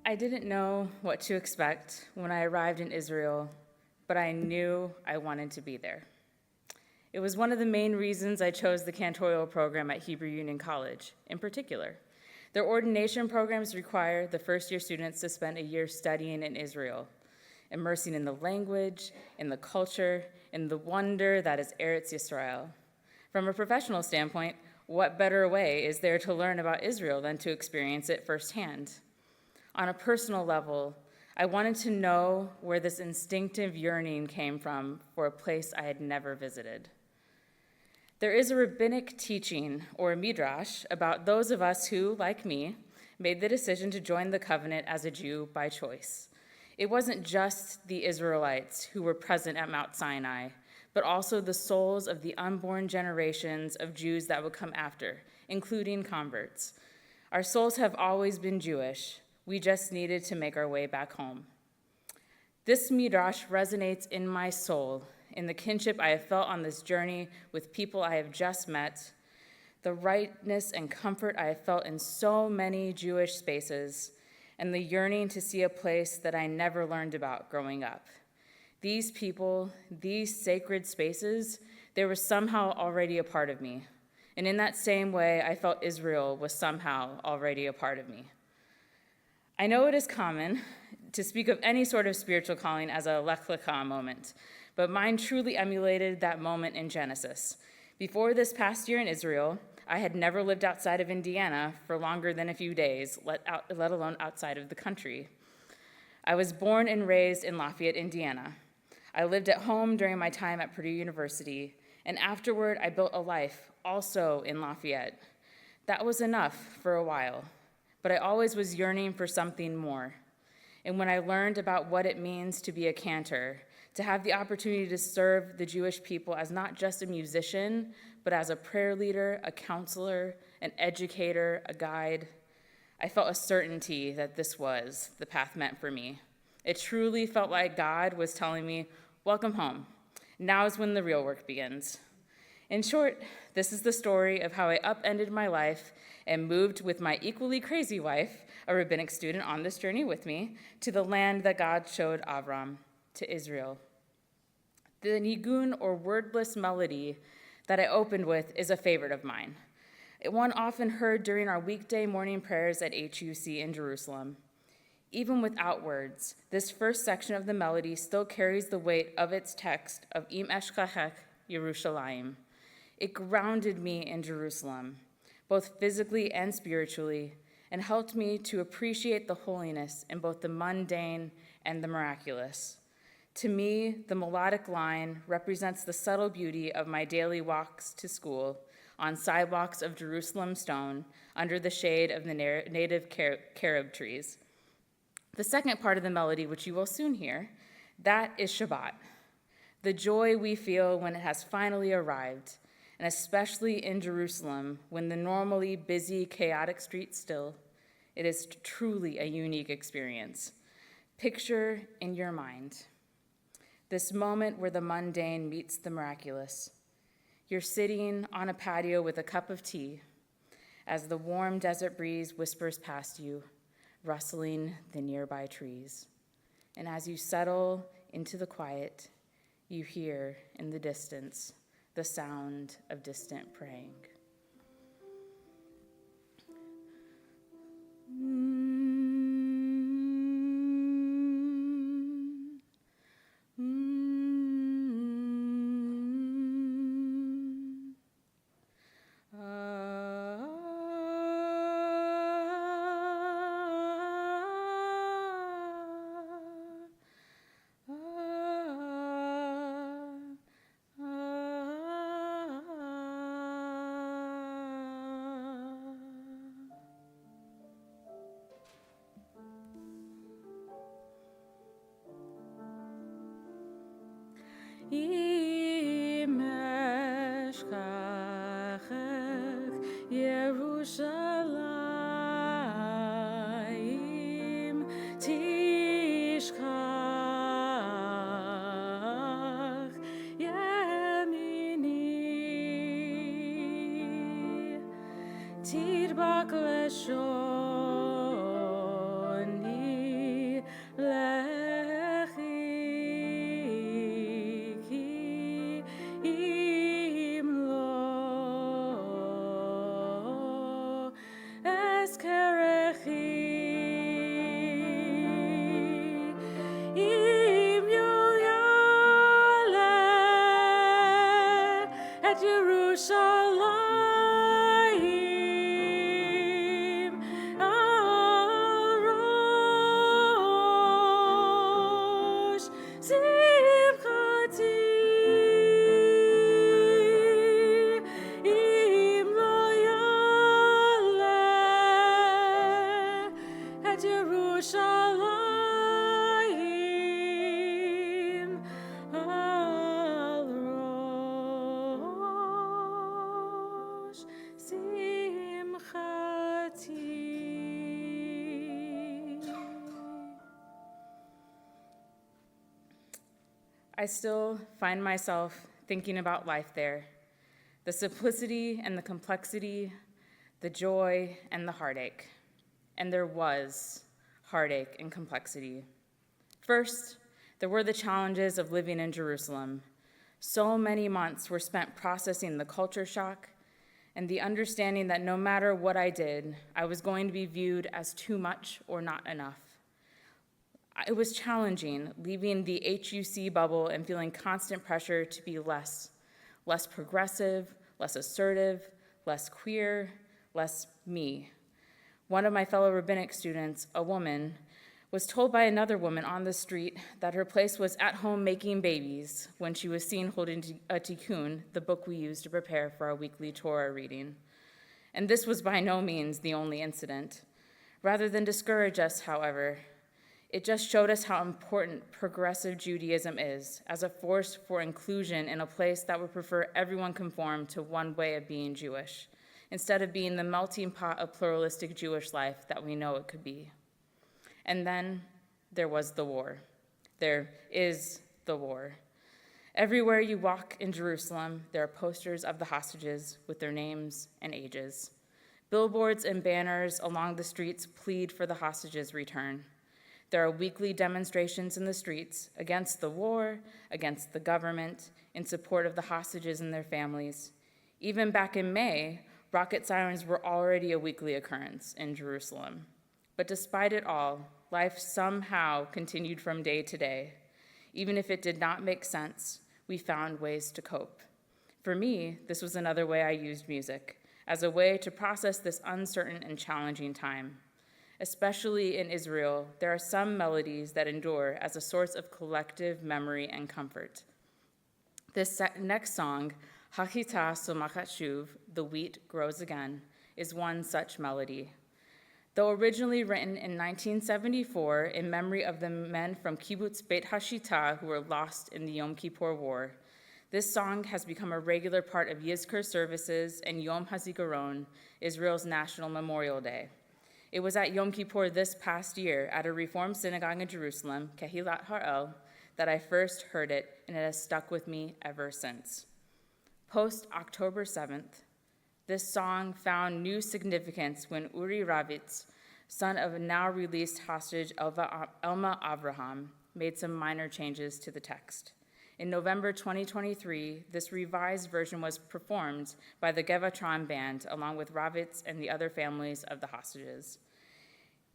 I didn't know what to expect when I arrived in Israel, but I knew I wanted to be there. It was one of the main reasons I chose the Cantorial program at Hebrew Union College, in particular. Their ordination programs require the first-year students to spend a year studying in Israel, immersing in the language, in the culture, in the wonder that is Eretz Yisrael. From a professional standpoint, what better way is there to learn about Israel than to experience it firsthand? On a personal level, I wanted to know where this instinctive yearning came from for a place I had never visited. There is a rabbinic teaching, or a midrash, about those of us who, like me, made the decision to join the covenant as a Jew by choice. It wasn't just the Israelites who were present at Mount Sinai, but also the souls of the unborn generations of Jews that would come after, including converts. Our souls have always been Jewish. We just needed to make our way back home. This midrash resonates in my soul, in the kinship I have felt on this journey with people I have just met, the rightness and comfort I have felt in so many Jewish spaces, and the yearning to see a place that I never learned about growing up. These people, these sacred spaces, they were somehow already a part of me. And in that same way, I felt Israel was somehow already a part of me. I know it is common to speak of any sort of spiritual calling as a Lech Lecha moment, but mine truly emulated that moment in Genesis. Before this past year in Israel, I had never lived outside of Indiana for longer than a few days, let alone outside of the country. I was born and raised in Lafayette, Indiana. I lived at home during my time at Purdue University, and afterward I built a life also in Lafayette. That was enough for a while, but I always was yearning for something more. And when I learned about what it means to be a cantor, to have the opportunity to serve the Jewish people as not just a musician, but as a prayer leader, a counselor, an educator, a guide, I felt a certainty that this was the path meant for me. It truly felt like God was telling me, welcome home. Now is when the real work begins. In short, this is the story of how I upended my life and moved with my equally crazy wife, a rabbinic student on this journey with me, to the land that God showed Avram, to Israel. The nigun, or wordless melody, that I opened with is a favorite of mine. One often heard during our weekday morning prayers at HUC in Jerusalem. Even without words, this first section of the melody still carries the weight of its text of Im Eshkachech Yerushalayim. It grounded me in Jerusalem, both physically and spiritually, and helped me to appreciate the holiness in both the mundane and the miraculous. To me, the melodic line represents the subtle beauty of my daily walks to school on sidewalks of Jerusalem stone under the shade of the native carob trees. The second part of the melody, which you will soon hear, that is Shabbat, the joy we feel when it has finally arrived, and especially in Jerusalem, when the normally busy, chaotic streets still, it is truly a unique experience. Picture in your mind this moment where the mundane meets the miraculous. You're sitting on a patio with a cup of tea as the warm desert breeze whispers past you, rustling the nearby trees. And as you settle into the quiet, you hear in the distance the sound of distant praying. אם אשכחך ירושלים, תשכח ימיני, תדבק לשוני לחי, כי אם לא אזכרכי, אם יעלה את ירושלים על ראש שמחתי, אם לא יעלה את ירושלים על ראש שמחתי. I still find myself thinking about life there, the simplicity and the complexity, the joy and the heartache. And there was heartache and complexity. First, there were the challenges of living in Jerusalem. So many months were spent processing the culture shock and the understanding that no matter what I did, I was going to be viewed as too much or not enough. It was challenging leaving the HUC bubble and feeling constant pressure to be less progressive, less assertive, less queer, less me. One of my fellow rabbinic students, a woman, was told by another woman on the street that her place was at home making babies when she was seen holding a tikkun, the book we use to prepare for our weekly Torah reading. And this was by no means the only incident. Rather than discourage us, however, it just showed us how important progressive Judaism is as a force for inclusion in a place that would prefer everyone conform to one way of being Jewish, instead of being the melting pot of pluralistic Jewish life that we know it could be. And then there was the war. There is the war. Everywhere you walk in Jerusalem, there are posters of the hostages with their names and ages. Billboards and banners along the streets plead for the hostages' return. There are weekly demonstrations in the streets against the war, against the government, in support of the hostages and their families. Even back in May, rocket sirens were already a weekly occurrence in Jerusalem. But despite it all, life somehow continued from day to day. Even if it did not make sense, we found ways to cope. For me, this was another way I used music, as a way to process this uncertain and challenging time. Especially in Israel, there are some melodies that endure as a source of collective memory and comfort. This next song, Hachita Somachat Shuv, The Wheat Grows Again, is one such melody. Though originally written in 1974 in memory of the men from Kibbutz Beit Hashita who were lost in the Yom Kippur War, this song has become a regular part of Yizkor services and Yom HaZikaron, Israel's National Memorial Day. It was at Yom Kippur this past year at a Reformed synagogue in Jerusalem, Kehilat Harel, that I first heard it, and it has stuck with me ever since. Post-October 7th, this song found new significance when Uri Ravitz, son of a now-released hostage Elma Avraham, made some minor changes to the text. In November 2023, this revised version was performed by the Gevatron Band, along with Ravitz and the other families of the hostages.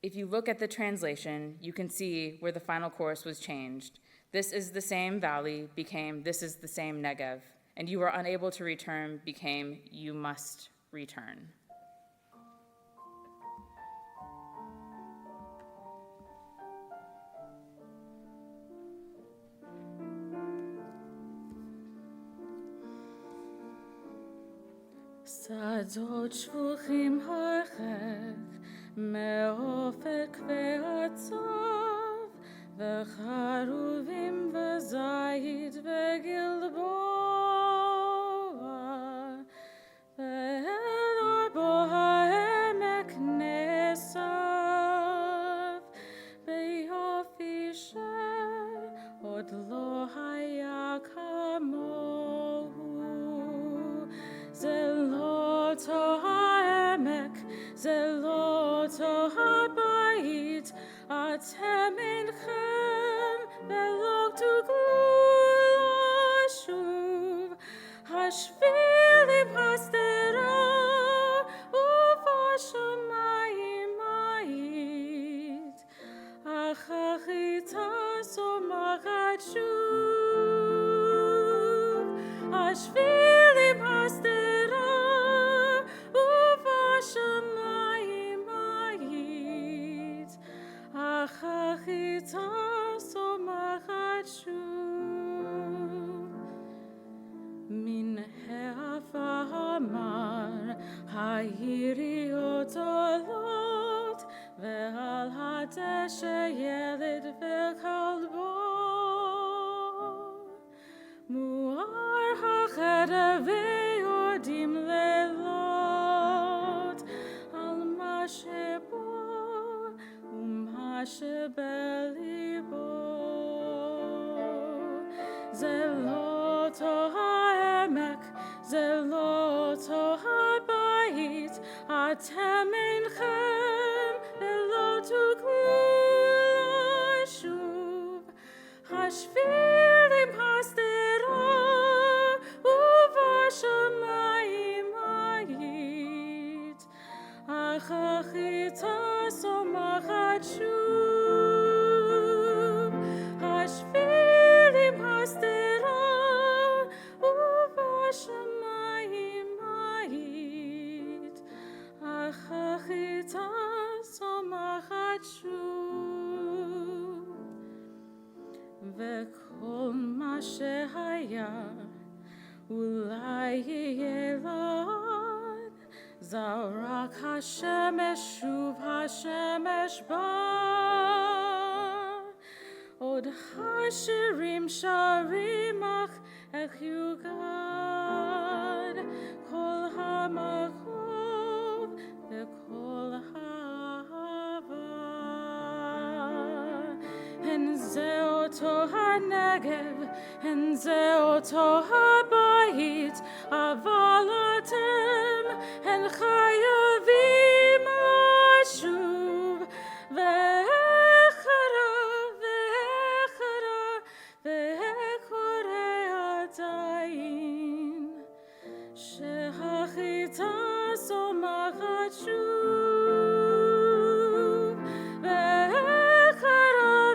If you look at the translation, you can see where the final chorus was changed. This is the same valley became this is the same Negev, and you are unable to return became you must return. שדות שבוכים הרחק מאופק ועצוב וחרובים וזית וגלבוע, ואל ארבו העמק נסב, ביופי שעוד לא היה כמוהו. זה לא אותו העמק, זה לא אותו הבית, אתם אינכם ולא תוכלו לשוב. השבילים הסתרה ובשמיים היית, אך החיטה צומחת שוב. השבילים הסתרה ובשמיים היית, אך החיטה צומחת שוב. מן העפר היריות עולות, ועל הדשא ילד וכלבו. מואר החדר ויורדים לילות, על מה שבו ומה שבליבו. זה לא אותו העמק, זה לא אותו הבית, אתם אינכם ולא תוכלו לשוב. השבילים הסתרה ובשמיים היית, אך החיטה צומחת שוב. השבילים הסתרה ובשמיים היית, אך החיטה צומחת שוב. וכל מה שהיה אולי יהיה לעד, זרק השמש שוב השמש בא. עוד השירים שרים אך איך יוגד כל המרחוב וכל האהבה. הן זה אותו הנגב, הן זה אותו הבית, אבל אתם הן חייבים לשוב. ואחרה וקורא עדיין, שהחיטה צומחת שוב. ואחרה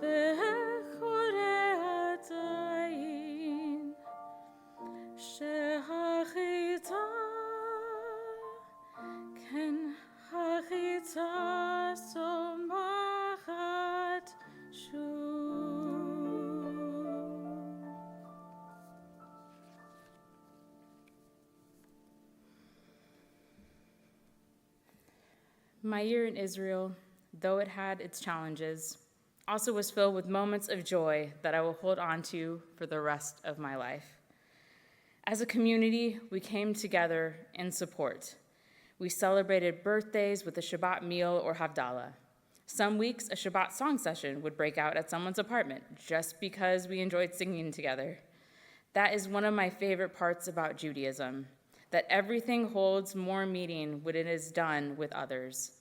וקורא עדיין, שהחיטה, כן, החיטה צומחת שוב. My year in Israel, though it had its challenges, also was filled with moments of joy that I will hold on to for the rest of my life. As a community, we came together in support. We celebrated birthdays with a Shabbat meal or Havdalah. Some weeks, a Shabbat song session would break out at someone's apartment just because we enjoyed singing together. That is one of my favorite parts about Judaism, that everything holds more meaning when it is done with others.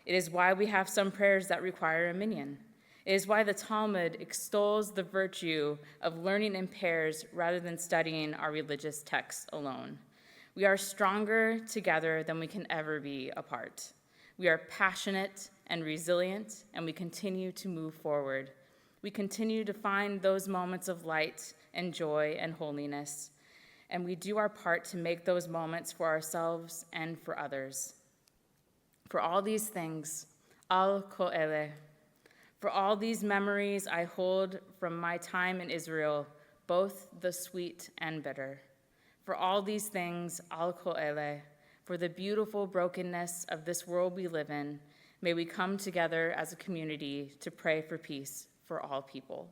It is why we have some prayers that require a minyan. It is why the Talmud extols the virtue of learning in pairs rather than studying our religious texts alone. We are stronger together than we can ever be apart. We are passionate and resilient, and we continue to move forward. We continue to find those moments of light and joy and holiness, and we do our part to make those moments for ourselves and for others. For all these things, al kol ele, for all these memories I hold from my time in Israel, both the sweet and bitter. For all these things, al kol ele, for the beautiful brokenness of this world we live in, May we come together as a community to pray for peace for all people.